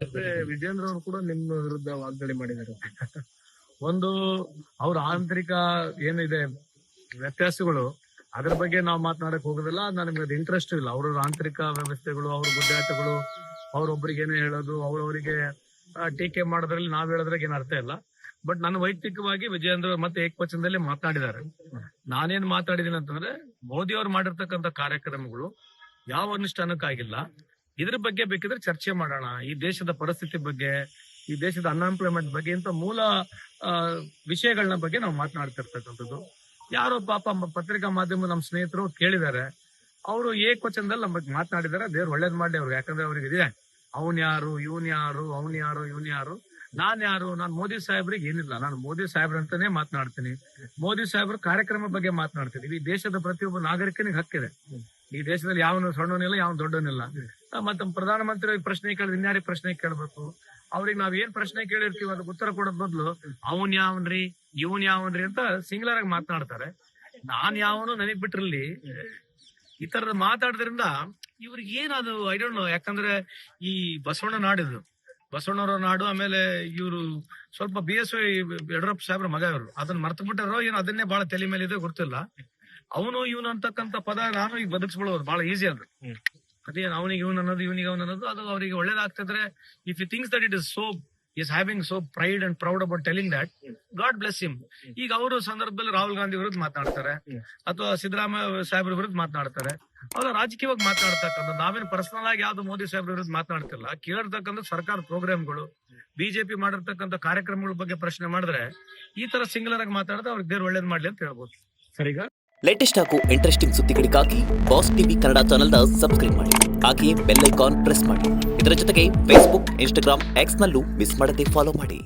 ಮತ್ತೆ ವಿಜೇಂದ್ರ ಅವರು ಕೂಡ ನಿಮ್ಮ ವಿರುದ್ಧ ವಾಗ್ದಾಳಿ ಮಾಡಿದ್ದಾರೆ. ಒಂದು ಅವ್ರ ಆಂತರಿಕ ಏನಿದೆ ವ್ಯತ್ಯಾಸಗಳು, ಅದ್ರ ಬಗ್ಗೆ ನಾವು ಮಾತನಾಡಕ್ ಹೋಗೋದಿಲ್ಲ. ನನಗೆ ಅದು ಇಂಟ್ರೆಸ್ಟ್ ಇಲ್ಲ. ಅವ್ರ ಆಂತರಿಕ ವ್ಯವಸ್ಥೆಗಳು, ಅವ್ರ ಗುಡ್ಡಾಟಗಳು, ಅವ್ರೊಬ್ರಿಗೆ ಏನೇ ಹೇಳೋದು, ಅವ್ರವರಿಗೆ ಟೀಕೆ ಮಾಡೋದ್ರಲ್ಲಿ ನಾವ್ ಹೇಳೋದ್ರಾಗ ಏನ್ ಅರ್ಥ ಇಲ್ಲ. ಬಟ್ ನನ್ನ ವೈಯಕ್ತಿಕವಾಗಿ ವಿಜಯೇಂದ್ರ ಮತ್ತೆ ಏಕವಚನದಲ್ಲಿ ಮಾತನಾಡಿದ್ದಾರೆ. ನಾನೇನ್ ಮಾತಾಡಿದೀನಿ ಅಂತಂದ್ರೆ, ಮೋದಿ ಅವ್ರು ಮಾಡಿರ್ತಕ್ಕಂಥ ಕಾರ್ಯಕ್ರಮಗಳು ಯಾವ ಅನುಷ್ಠಾನಕ್ಕಾಗಿಲ್ಲ. ಇದ್ರ ಬಗ್ಗೆ ಬೇಕಿದ್ರೆ ಚರ್ಚೆ ಮಾಡೋಣ. ಈ ದೇಶದ ಪರಿಸ್ಥಿತಿ ಬಗ್ಗೆ, ಈ ದೇಶದ ಅನ್ಎಂಪ್ಲಾಯ್ಮೆಂಟ್ ಬಗ್ಗೆ, ಇಂಥ ಮೂಲ ವಿಷಯಗಳನ್ನ ಬಗ್ಗೆ ನಾವು ಮಾತನಾಡ್ತಿರ್ತಕ್ಕಂಥದ್ದು. ಯಾರೋ ಪಾಪ ಪತ್ರಿಕಾ ಮಾಧ್ಯಮ ನಮ್ಮ ಸ್ನೇಹಿತರು ಕೇಳಿದ್ದಾರೆ, ಅವರು ಏಕವಚನದಲ್ಲಿ ನಮ್ಮ ಬಗ್ಗೆ ಮಾತನಾಡಿದ್ದಾರೆ. ದೇವ್ರು ಒಳ್ಳೇದ್ ಮಾಡಿ ಅವ್ರಿಗೆ. ಯಾಕಂದ್ರೆ ಅವ್ರಿಗೆ ಇದೆ ಅವನ್ ಯಾರು, ಇವನ್ ಯಾರು, ಅವನ್ ಯಾರು, ಇವನ್ ಯಾರು, ನಾನ್ ಯಾರು. ನಾನ್ ಮೋದಿ ಸಾಹೇಬ್ರಿಗೆ ಏನಿಲ್ಲ, ನಾನು ಮೋದಿ ಸಾಹೇಬ್ರ ಅಂತಾನೆ ಮಾತನಾಡ್ತೀನಿ. ಮೋದಿ ಸಾಹೇಬ್ರ ಕಾರ್ಯಕ್ರಮ ಬಗ್ಗೆ ಮಾತನಾಡ್ತೀನಿ. ಈ ದೇಶದ ಪ್ರತಿಯೊಬ್ಬ ನಾಗರಿಕನಿಗೆ ಹಕ್ಕಿದೆ. ಈ ದೇಶದಲ್ಲಿ ಯಾವನು ಸಣ್ಣವನಿಲ್ಲ, ಯಾವನು ದೊಡ್ಡವನಿಲ್ಲ. ಮತ್ತೆ ಪ್ರಧಾನಮಂತ್ರಿ ಪ್ರಶ್ನೆ ಕೇಳಿದ್ರೆ ಇನ್ಯಾರಿಗೆ ಪ್ರಶ್ನೆ ಕೇಳ್ಬೇಕು? ಅವ್ರಿಗೆ ನಾವ್ ಏನ್ ಪ್ರಶ್ನೆ ಕೇಳಿರ್ತೀವಿ ಅದಕ್ಕೆ ಉತ್ತರ ಕೊಡೋದ್ ಬದಲು ಅವನ್ ಯಾವನ್ರಿ, ಇವನ್ ಯಾವನ್ರಿ ಅಂತ ಸಿಂಗ್ಲರ್ ಆಗಿ ಮಾತನಾಡ್ತಾರೆ. ನಾನ್ ಯಾವನು ನನಗ್ ಬಿಟ್ರಲ್ಲಿ ಈ ತರದ ಮಾತಾಡೋದ್ರಿಂದ ಇವ್ರಿಗೆ ಏನದು ಐ ಡೋಂಟ್ ನೋ. ಯಾಕಂದ್ರೆ ಈ ಬಸವಣ್ಣ ನಾಡಿದು, ಬಸವಣ್ಣವರ ನಾಡು. ಆಮೇಲೆ ಇವರು ಸ್ವಲ್ಪ BSY ಯಡಿಯೂರಪ್ಪ ಸಾಹೇಬ್ರ ಮಗ ಇವರು. ಅದನ್ನ ಮರ್ತು ಬಿಟ್ಟಾರೋ ಏನೋ, ಅದನ್ನೇ ಬಹಳ ತಲೆ ಮೇಲೆ ಇದೆ, ಗೊತ್ತಿಲ್ಲ. ಅವನು ಇವನು ಅಂತಕ್ಕಂಥ ಪದ ನಾನು ಈಗ ಬದುಕಿಸ್ಬಿಡೋದು ಬಹಳ ಈಸಿ ಅದು. ಅದೇನು ಅವನಿಗೆ ಇವನ್ ಅನ್ನೋದು, ಇವನಿಗೆ ಅವನ್ ಅನ್ನೋದು, ಅದು ಅವರಿಗೆ ಒಳ್ಳೇದಾಗ್ತಿದ್ರೆ, if you thinks that it is so is having so pride and proud about telling that, god bless him. ಈಗ ಅವರು ಸಂದರ್ಭದಲ್ಲಿ ರಾಹುಲ್ ಗಾಂಧಿ ವಿರುದ್ಧ ಮಾತನಾಡ್ತಾರೆ, ಅಥವಾ ಸಿದ್ದರಾಮಯ್ಯ ಸಾಹೇಬ್ರ ವಿರುದ್ಧ ಮಾತನಾಡ್ತಾರೆ. ಅವ್ರ ರಾಜಕೀಯವಾಗಿ ಮಾತನಾಡ್ತಕ್ಕಂಥ, ನಾವೇನು ಪರ್ಸನಲ್ ಆಗಿ ಯಾವ್ದು ಮೋದಿ ಸಾಹೇಬ್ರ ವಿರುದ್ಧ ಮಾತನಾಡ್ತಿಲ್ಲ. ಕೇಳಿರ್ತಕ್ಕಂಥ ಸರ್ಕಾರ ಪ್ರೋಗ್ರಾಮ್ಗಳು, ಬಿಜೆಪಿ ಮಾಡಿರ್ತಕ್ಕಂಥ ಕಾರ್ಯಕ್ರಮಗಳ ಬಗ್ಗೆ ಪ್ರಶ್ನೆ ಮಾಡಿದ್ರೆ ಈ ತರ ಸಿಂಗ್ಲರ್ ಆಗಿ ಮಾತಾಡಿದ್ರೆ ಅವ್ರಿಗೆ ದೇವ್ರು ಒಳ್ಳೇದ್ ಮಾಡ್ಲಿ ಅಂತ ಹೇಳ್ಬೋದು. ಸರಿಗ ಲೇಟೆಸ್ಟ್ ಹಾಗೂ ಇಂಟ್ರೆಸ್ಟಿಂಗ್ ಸುದ್ದಿಗಳಿಗಾಗಿ ಬಾಸ್ ಟಿವಿ ಕನ್ನಡ ಚಾನೆಲ್ನ ಸಬ್ಸ್ಕ್ರೈಬ್ ಮಾಡಿ. ಹಾಗೆಯೇ ಬೆಲ್ ಐಕಾನ್ ಪ್ರೆಸ್ ಮಾಡಿ. ಇದರ ಜೊತೆಗೆ ಫೇಸ್ಬುಕ್, ಇನ್ಸ್ಟಾಗ್ರಾಮ್, ಎಕ್ಸ್ ನಲ್ಲೂ ಮಿಸ್ ಮಾಡದೆ ಫಾಲೋ ಮಾಡಿ.